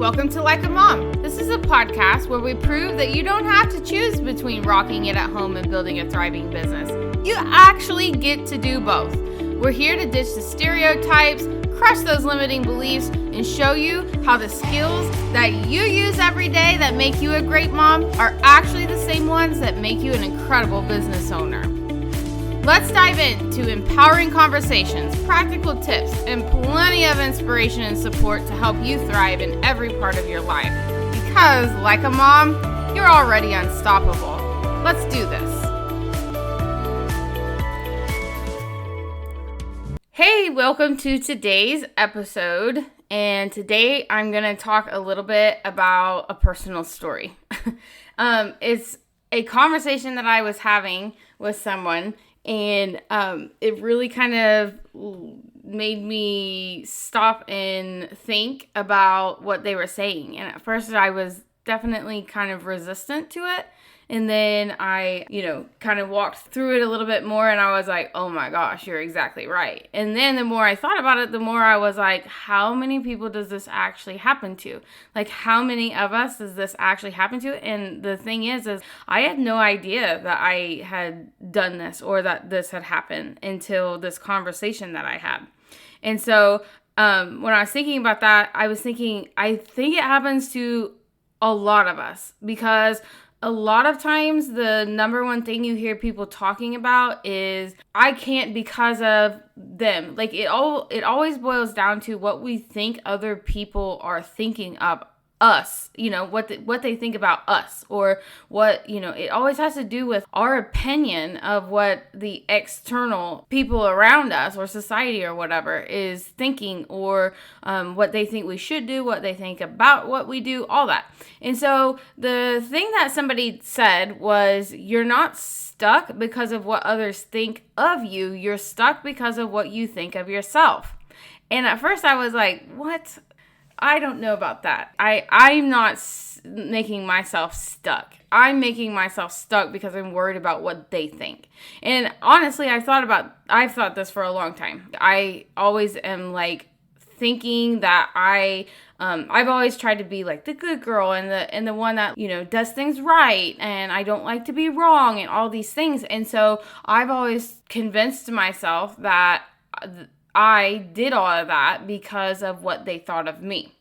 Welcome to Like a Mom. This is a podcast where we prove that you don't have to choose between rocking it at home and building a thriving business. You actually get to do both. We're here to ditch the stereotypes, crush those limiting beliefs, and show you how the skills that you use every day that make you a great mom are actually the same ones that make you an incredible business owner. Let's dive into empowering conversations, practical tips, and plenty of inspiration and support to help you thrive in every part of your life. Because, like a mom, you're already unstoppable. Let's do this. Hey, welcome to today's episode. And today I'm going to talk a little bit about a personal story. It's a conversation that I was having with someone. And it really kind of made me stop and think about what they were saying. And at first I was definitely kind of resistant to it. And then I, kind of walked through it a little bit more and I was like, oh my gosh, you're exactly right. And then the more I thought about it, the more I was like, how many people does this actually happen to? Like, how many of us does this actually happen to? And the thing is I had no idea that I had done this or that this had happened until this conversation that I had. And so when I was thinking about that, I was thinking, I think it happens to a lot of us because a lot of times the number one thing you hear people talking about is I can't because of them. Like it always boils down to what we think other people are thinking of us, what they think about us, or what, it always has to do with our opinion of what the external people around us or society or whatever is thinking, or what they think we should do, what they think about what we do, all that. And so the thing that somebody said was, you're not stuck because of what others think of you, you're stuck because of what you think of yourself. And at first I was like, what? I don't know about that. I'm not making myself stuck. I'm making myself stuck because I'm worried about what they think. And honestly, I've thought this for a long time. I always am like thinking that I've always tried to be like the good girl and the one that, does things right, and I don't like to be wrong and all these things. And so I've always convinced myself that I did all of that because of what they thought of me.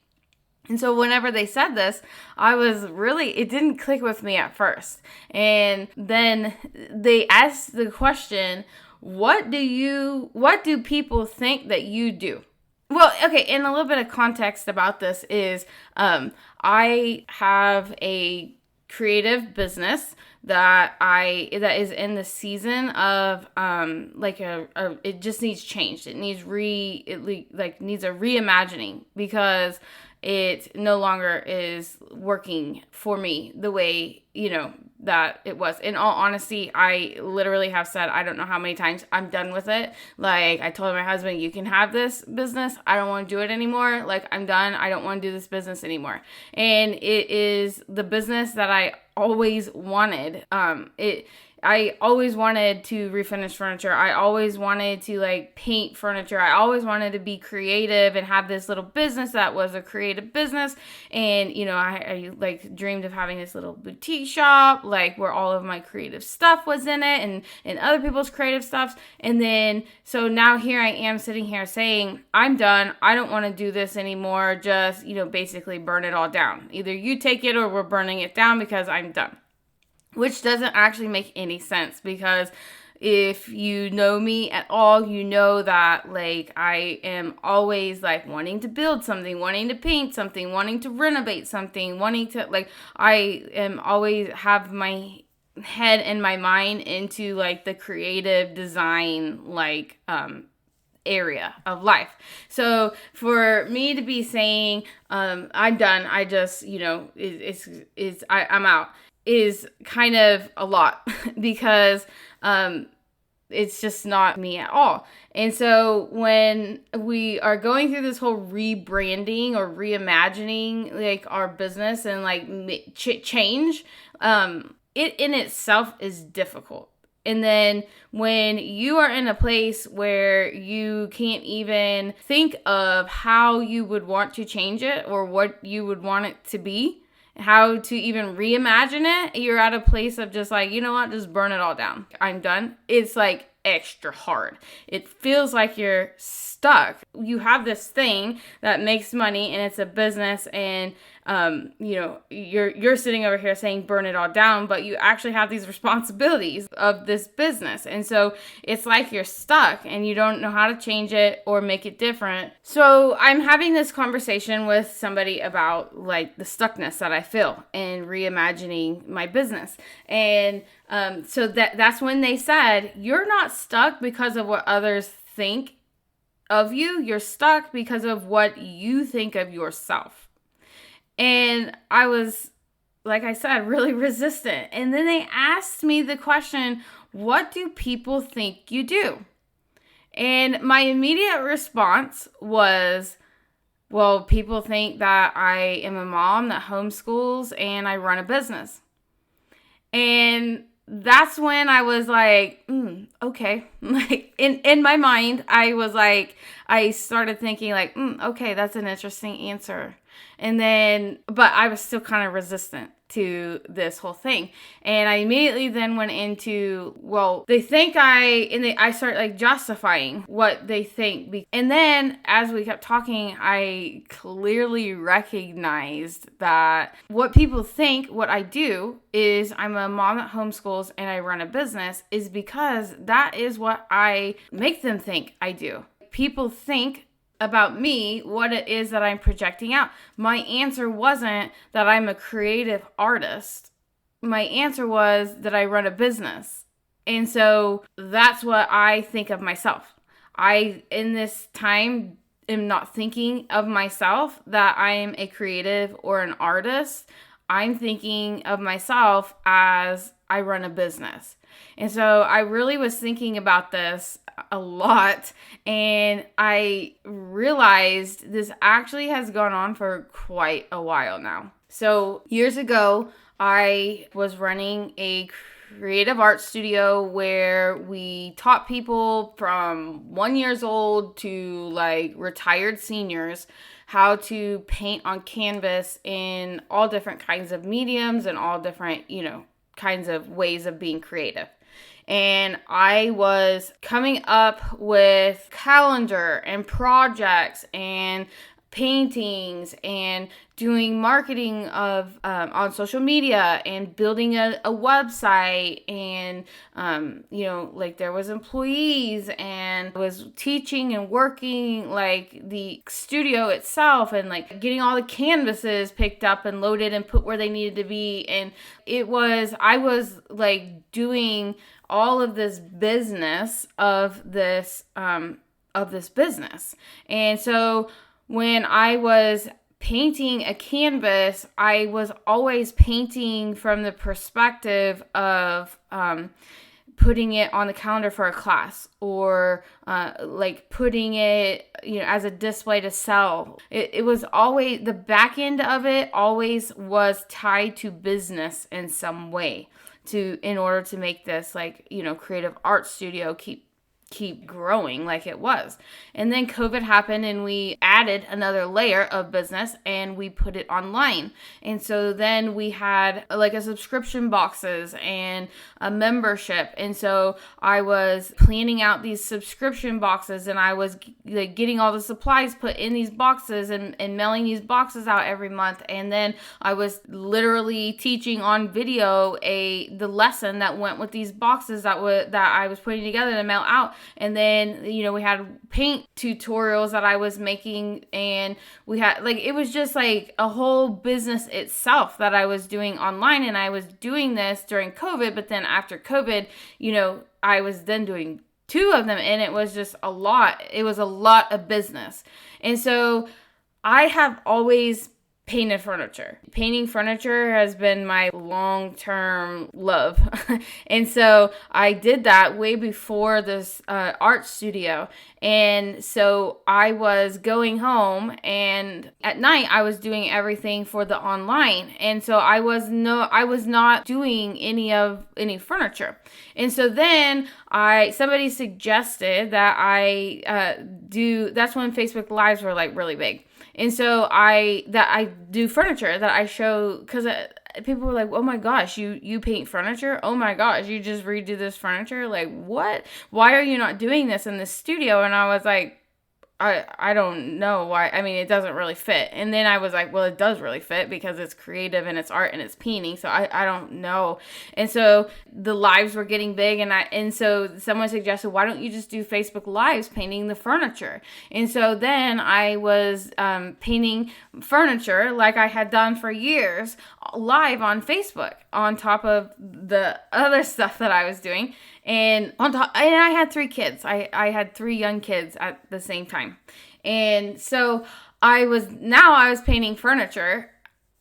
And so whenever they said this, it didn't click with me at first. And then they asked the question, what do people think that you do? Well, okay, and a little bit of context about this is I have a creative business that is in the season of it just needs changed. It needs needs a reimagining because it no longer is working for me the way, that it was. In all honesty, I literally have said, I don't know how many times, I'm done with it. Like, I told my husband, you can have this business. I don't want to do it anymore. Like, I'm done. I don't want to do this business anymore. And it is the business that I always wanted. I always wanted to refinish furniture. I always wanted to paint furniture. I always wanted to be creative and have this little business that was a creative business. And, I dreamed of having this little boutique shop, where all of my creative stuff was in it and other people's creative stuff. And then, so now here I am sitting here saying, I'm done. I don't want to do this anymore. Just, basically burn it all down. Either you take it or we're burning it down because I'm done. Which doesn't actually make any sense, because if you know me at all, you know that I am always wanting to build something, wanting to paint something, wanting to renovate something, wanting to I am always have my head and my mind into the creative design area of life. So for me to be saying I'm done, I just I'm out, is kind of a lot because it's just not me at all. And so when we are going through this whole rebranding or reimagining our business and change, it in itself is difficult. And then when you are in a place where you can't even think of how you would want to change it or what you would want it to be, how to even reimagine it, you're at a place of just like, you know what, just burn it all down. I'm done. It's like extra hard. It feels like you're stuck. You have this thing that makes money and it's a business, and you're sitting over here saying burn it all down, but you actually have these responsibilities of this business. And so it's like you're stuck and you don't know how to change it or make it different. So I'm having this conversation with somebody about like the stuckness that I feel in reimagining my business. And so that's when they said, you're not stuck because of what others think of you. You're stuck because of what you think of yourself. And I was, like I said, really resistant. And then they asked me the question, what do people think you do? And my immediate response was, well, people think that I am a mom that homeschools and I run a business. And that's when I was like, okay. Like in my mind, I started thinking like, okay, that's an interesting answer. And then, but I was still kind of resistant to this whole thing. And I immediately then went into, well, they think I started like justifying what they think. And then as we kept talking, I clearly recognized that what people think, what I do is I'm a mom that homeschools and I run a business, is because that is what I make them think I do. People think about me what it is that I'm projecting out. My answer wasn't that I'm a creative artist. My answer was that I run a business. And so that's what I think of myself. I, in this time, am not thinking of myself that I am a creative or an artist. I'm thinking of myself as I run a business. And so I really was thinking about this a lot, and I realized this actually has gone on for quite a while now. So years ago, I was running a creative art studio where we taught people from 1 year old to like retired seniors how to paint on canvas in all different kinds of mediums and all different, kinds of ways of being creative. And I was coming up with calendar and projects and paintings and doing marketing of on social media and building a website, and like there was employees, and was teaching and working like the studio itself, and like getting all the canvases picked up and loaded and put where they needed to be. And I was like doing all of this business of this business. And so when I was painting a canvas, I was always painting from the perspective of putting it on the calendar for a class, or like putting it, as a display to sell. It was always, the back end of it always was tied to business in some way, in order to make this like, creative art studio keep growing like it was. And then COVID happened and we added another layer of business and we put it online. And so then we had like a subscription boxes and a membership. And so I was planning out these subscription boxes, and I was like getting all the supplies put in these boxes and mailing these boxes out every month. And then I was literally teaching on video the lesson that went with these boxes that I was putting together to mail out. And then, we had paint tutorials that I was making, and we had it was just like a whole business itself that I was doing online. And I was doing this during COVID, but then after COVID, I was then doing 2 of them, and it was just a lot. It was a lot of business. And so I have always painted furniture. Painting furniture has been my long-term love. And so I did that way before this art studio. And so I was going home, and at night I was doing everything for the online. And so I was not doing any furniture. And so then somebody suggested that that's when Facebook Lives were like really big. And so I do furniture that I show, because people were like, oh my gosh, you paint furniture? Oh my gosh, you just redo this furniture? Like, what? Why are you not doing this in the studio? And I was like, I don't know why. I mean, it doesn't really fit. And then I was like, well, it does really fit because it's creative and it's art and it's painting. So I don't know. And so the lives were getting big, and so someone suggested, why don't you just do Facebook Lives painting the furniture? And so then I was painting furniture like I had done for years live on Facebook on top of the other stuff that I was doing. And I had 3 kids. I had 3 young kids at the same time. And so I was painting furniture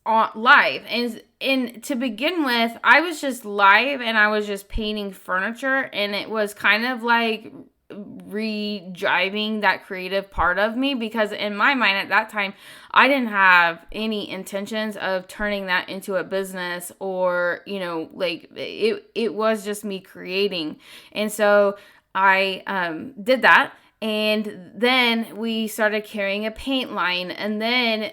live. And to begin with, I was just live and I was just painting furniture, and it was kind of like re-driving that creative part of me, because in my mind at that time I didn't have any intentions of turning that into a business, or like it was just me creating. And so I did that. And then we started carrying a paint line. And then,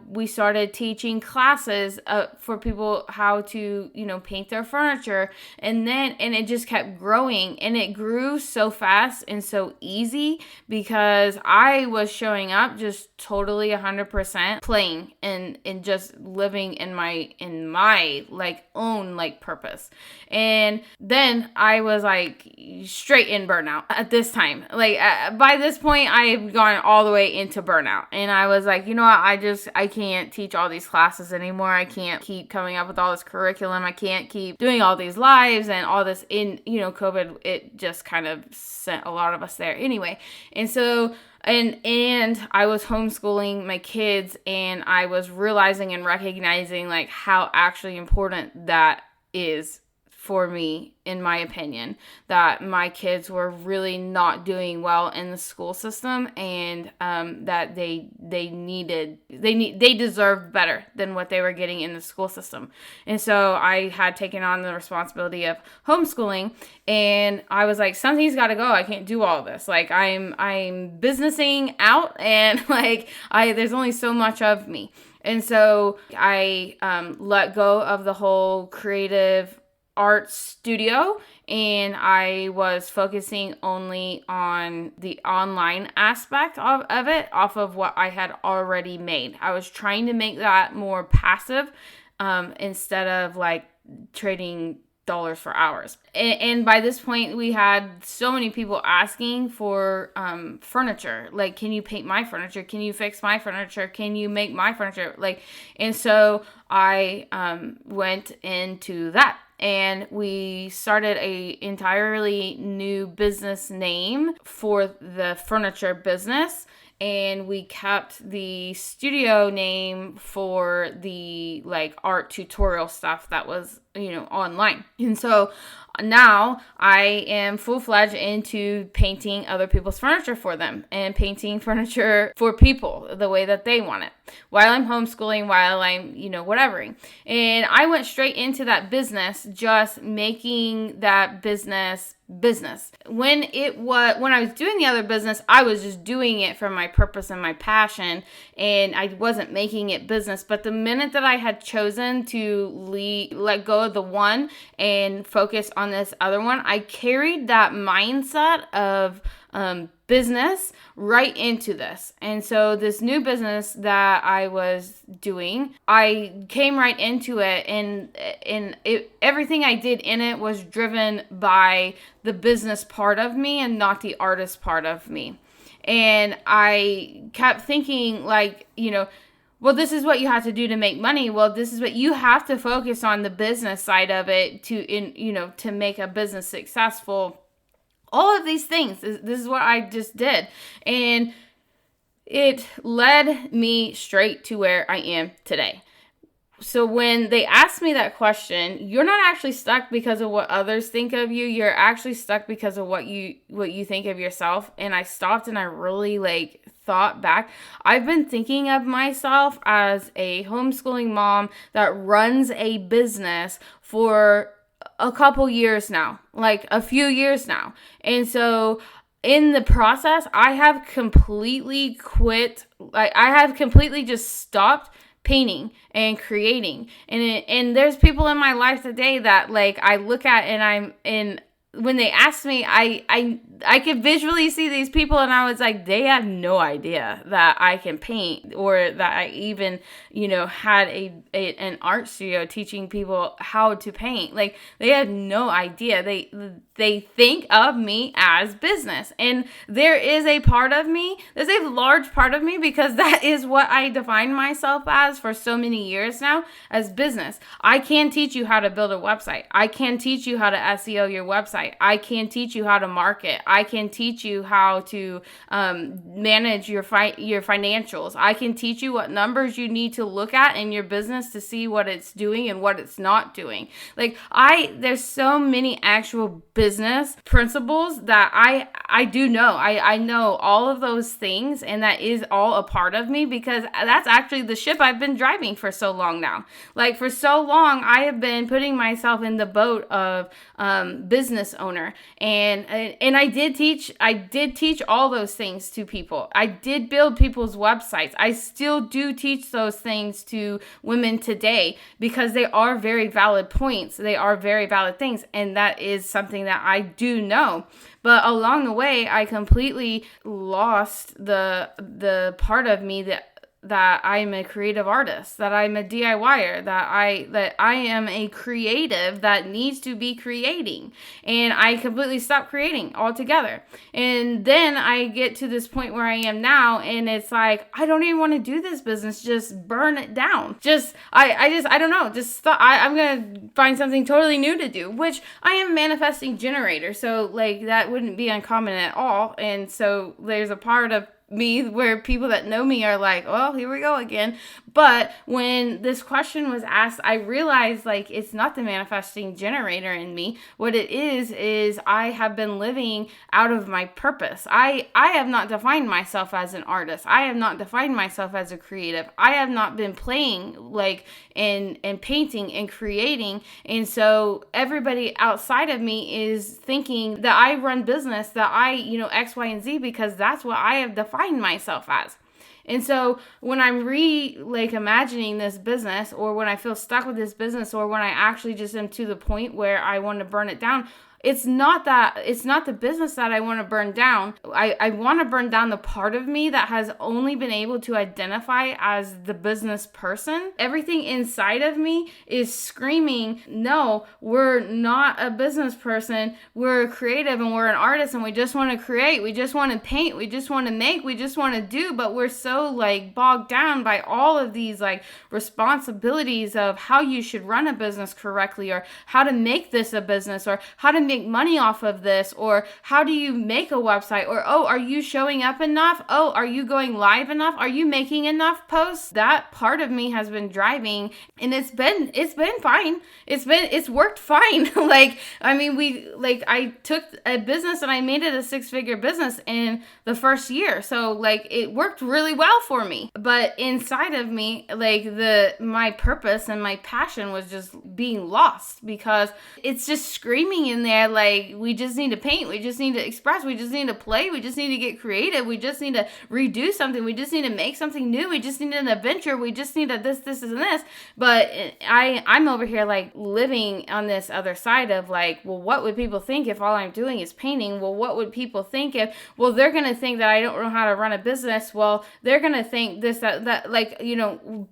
we started teaching classes for people how to, paint their furniture. And it just kept growing. And it grew so fast and so easy because I was showing up just totally 100% playing and just living in my like own like purpose. And then I was like straight in burnout at this time. Like, by this point, I had gone all the way into burnout. And I was like, you know what? I can't teach all these classes anymore. I can't keep coming up with all this curriculum. I can't keep doing all these lives and all this. In, COVID, it just kind of sent a lot of us there anyway. And so, and I was homeschooling my kids, and I was realizing and recognizing like how actually important that is for me, in my opinion, that my kids were really not doing well in the school system, and that they deserved better than what they were getting in the school system. And so I had taken on the responsibility of homeschooling, and I was like, something's got to go. I can't do all this. Like, I'm businessing out, and like there's only so much of me. And so I let go of the whole creative art studio, and I was focusing only on the online aspect of it, off of what I had already made. I was trying to make that more passive instead of like trading dollars for hours. And by this point, we had so many people asking for furniture. Like, can you paint my furniture? Can you fix my furniture? Can you make my furniture? Like, and so I went into that. And we started a entirely new business name for the furniture business. And we kept the studio name for the like art tutorial stuff that was, online. And so now I am full-fledged into painting other people's furniture for them and painting furniture for people the way that they want it, while I'm homeschooling, while I'm, whatevering. And I went straight into that business, just making that business. When I was doing the other business, I was just doing it for my purpose and my passion, and I wasn't making it business. But the minute that I had chosen to let go of the one and focus on this other one, I carried that mindset of business right into this. And so this new business that I was doing, I came right into it, and everything I did in it was driven by the business part of me and not the artist part of me. And I kept thinking like, well, this is what you have to do to make money. Well, this is what you have to focus on, the business side of it to make a business successful. All of these things, this is what I just did. And it led me straight to where I am today. So when they asked me that question, you're not actually stuck because of what others think of you. You're actually stuck because of what you think of yourself. And I stopped and I really thought back. I've been thinking of myself as a homeschooling mom that runs a business for a couple years now, like a few years now. And so in the process, I have completely quit. I have completely just stopped painting and creating. And there's people in my life today that I look at, and when they ask me, I could visually see these people, and I was like, they have no idea that I can paint, or that I even, had an art studio teaching people how to paint. They had no idea. They think of me as business. And there is a part of me, there's a large part of me, because that is what I define myself as for so many years now, as business. I can teach you how to build a website. I can teach you how to SEO your website. I can teach you how to market. I can teach you how to manage your financials. I can teach you what numbers you need to look at in your business to see what it's doing and what it's not doing. There's so many actual business principles that I do know. I know all of those things, and that is all a part of me, because that's actually the ship I've been driving for so long now. For so long, I have been putting myself in the boat of business owner, and I did teach all those things to people. I did build people's websites. I still do teach those things to women today, because they are very valid points. They are very valid things, and that is something that I do know. But along the way, I completely lost the part of me that I'm a creative artist, that I'm a DIYer, that I am a creative that needs to be creating. And I completely stopped creating altogether. And then I get to this point where I am now, and it's like, I don't even want to do this business. Just burn it down. I don't know. I'm going to find something totally new to do, which I am a manifesting generator. So that wouldn't be uncommon at all. And so there's a part of me where people that know me are like, well, here we go again. But when this question was asked, I realized it's not the manifesting generator in me. What it is I have been living out of my purpose. I have not defined myself as an artist. I have not defined myself as a creative. I have not been playing and painting and creating. And so everybody outside of me is thinking that I run business, that I, X, Y, and Z, because that's what I have defined myself as. And so when I'm imagining this business, or when I feel stuck with this business, or when I actually just am to the point where I want to burn it down, it's not the business that I want to burn down. I want to burn down the part of me that has only been able to identify as the business person. Everything inside of me is screaming, no, we're not a business person. We're creative, and we're an artist, and we just want to create. We just want to paint. We just want to make. We just want to do. But we're so bogged down by all of these responsibilities of how you should run a business correctly, or how to make this a business, or how to make money off of this, or how do you make a website, or are you showing up enough? Are you going live enough? Are you making enough posts? That part of me has been driving, and it's been fine. It's worked fine. I took a business and I made it a 6-figure business in the first year. So it worked really well for me. But inside of me, my purpose and my passion was just being lost, because it's just screaming in there, we just need to paint, we just need to express, we just need to play, we just need to get creative, we just need to redo something, we just need to make something new, we just need an adventure, we just need a this and this. But I'm over here living on this other side of well, what would people think if all I'm doing is painting? Well, what would people think if, well, they're gonna think that I don't know how to run a business. Well, they're gonna think this, that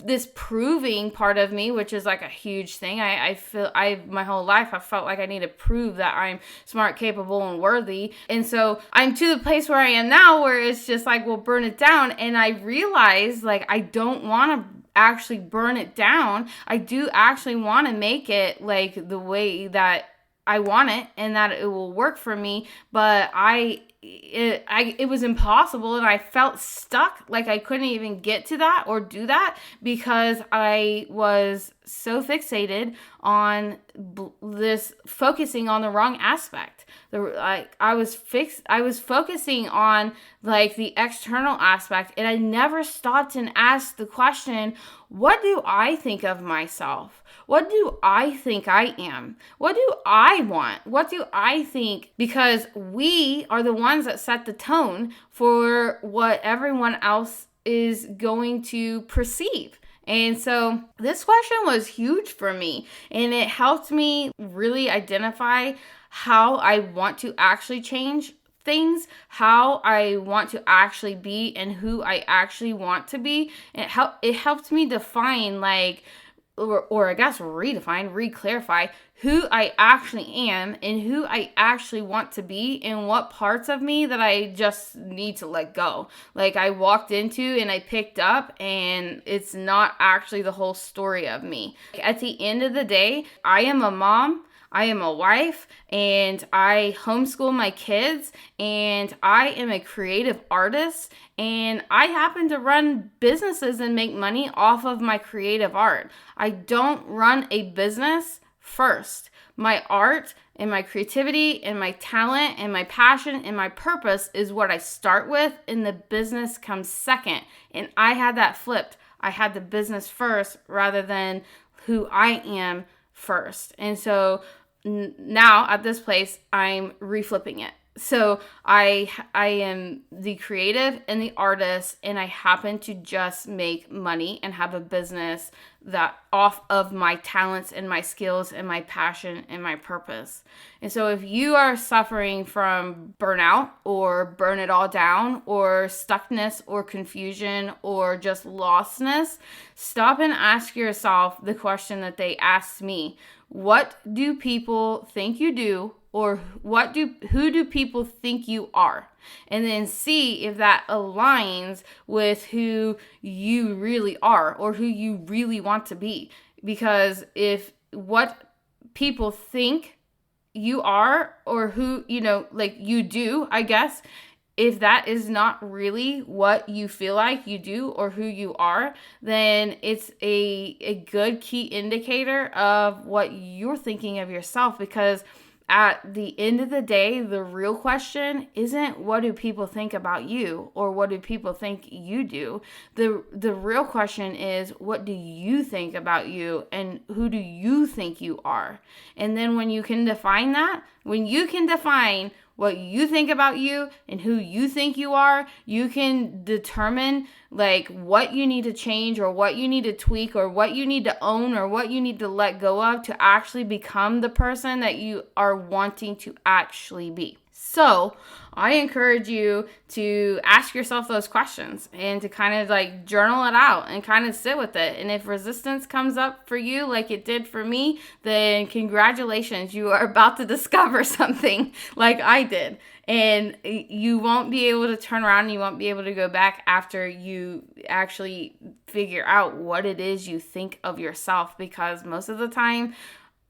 this proving part of me, which is a huge thing. I feel my whole life I felt like I need to prove that I'm smart, capable, and worthy. And so I'm to the place where I am now, where it's just well, burn it down. And I realize I don't want to actually burn it down. I do actually want to make it the way that I want it, and that it will work for me. But it was impossible, and I felt stuck, like I couldn't even get to that or do that because I was so fixated on this, focusing on the wrong aspect. I was focusing on like the external aspect, and I never stopped and asked the question, what do I think of myself? What do I think I am? What do I want? What do I think? Because we are the ones that set the tone for what everyone else is going to perceive. And so this question was huge for me, and it helped me really identify how I want to actually change things, how I want to actually be, and who I actually want to be. And it helped me define, like, or I guess redefine, reclarify who I actually am and who I actually want to be, and what parts of me that I just need to let go. Like I walked into and I picked up, and it's not actually the whole story of me. At the end of the day, I am a mom, I am a wife, and I homeschool my kids, and I am a creative artist, and I happen to run businesses and make money off of my creative art. I don't run a business first. My art and my creativity and my talent and my passion and my purpose is what I start with, and the business comes second. And I had that flipped. I had the business first rather than who I am first. And so now at this place, I'm reflipping it. So I am the creative and the artist, and I happen to just make money and have a business that off of my talents and my skills and my passion and my purpose. And so if you are suffering from burnout or burn it all down or stuckness or confusion or just lostness, stop and ask yourself the question that they asked me. What do people think you do, or who do people think you are? And then see if that aligns with who you really are or who you really want to be. Because if what people think you are, or who, like you do, I guess, if that is not really what you feel like you do or who you are, then it's a good key indicator of what you're thinking of yourself. Because at the end of the day, the real question isn't what do people think about you or what do people think you do. The real question is, what do you think about you and who do you think you are? And then when you can define that, when you can define what you think about you and who you think you are, you can determine like what you need to change or what you need to tweak or what you need to own or what you need to let go of to actually become the person that you are wanting to actually be. So I encourage you to ask yourself those questions and to kind of like journal it out and kind of sit with it. And if resistance comes up for you like it did for me, then congratulations, you are about to discover something like I did. And you won't be able to turn around and you won't be able to go back after you actually figure out what it is you think of yourself. Because most of the time,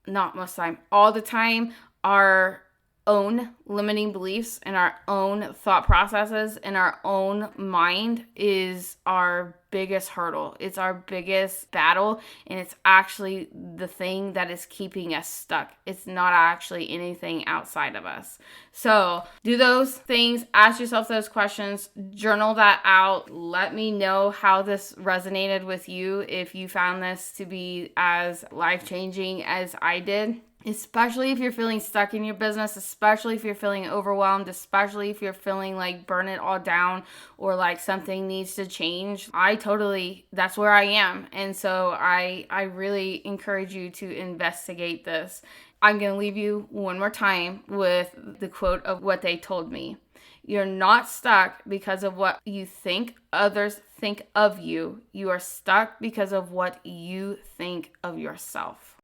not most of the time, all the time, our own limiting beliefs and our own thought processes and our own mind is our biggest hurdle. It's our biggest battle, and it's actually the thing that is keeping us stuck. It's not actually anything outside of us. So do those things, ask yourself those questions, journal that out. Let me know how this resonated with you, if you found this to be as life-changing as I did. Especially if you're feeling stuck in your business, especially if you're feeling overwhelmed, especially if you're feeling like burn it all down or like something needs to change. That's where I am. And so I really encourage you to investigate this. I'm going to leave you one more time with the quote of what they told me. You're not stuck because of what you think others think of you. You are stuck because of what you think of yourself.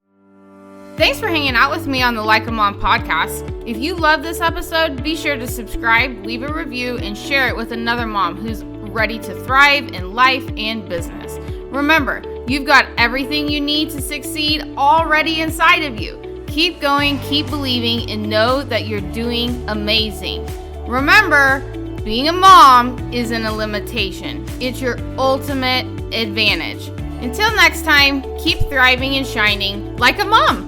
Thanks for hanging out with me on the Like a Mom podcast. If you love this episode, be sure to subscribe, leave a review, and share it with another mom who's ready to thrive in life and business. Remember, you've got everything you need to succeed already inside of you. Keep going, keep believing, and know that you're doing amazing. Remember, being a mom isn't a limitation. It's your ultimate advantage. Until next time, keep thriving and shining like a mom.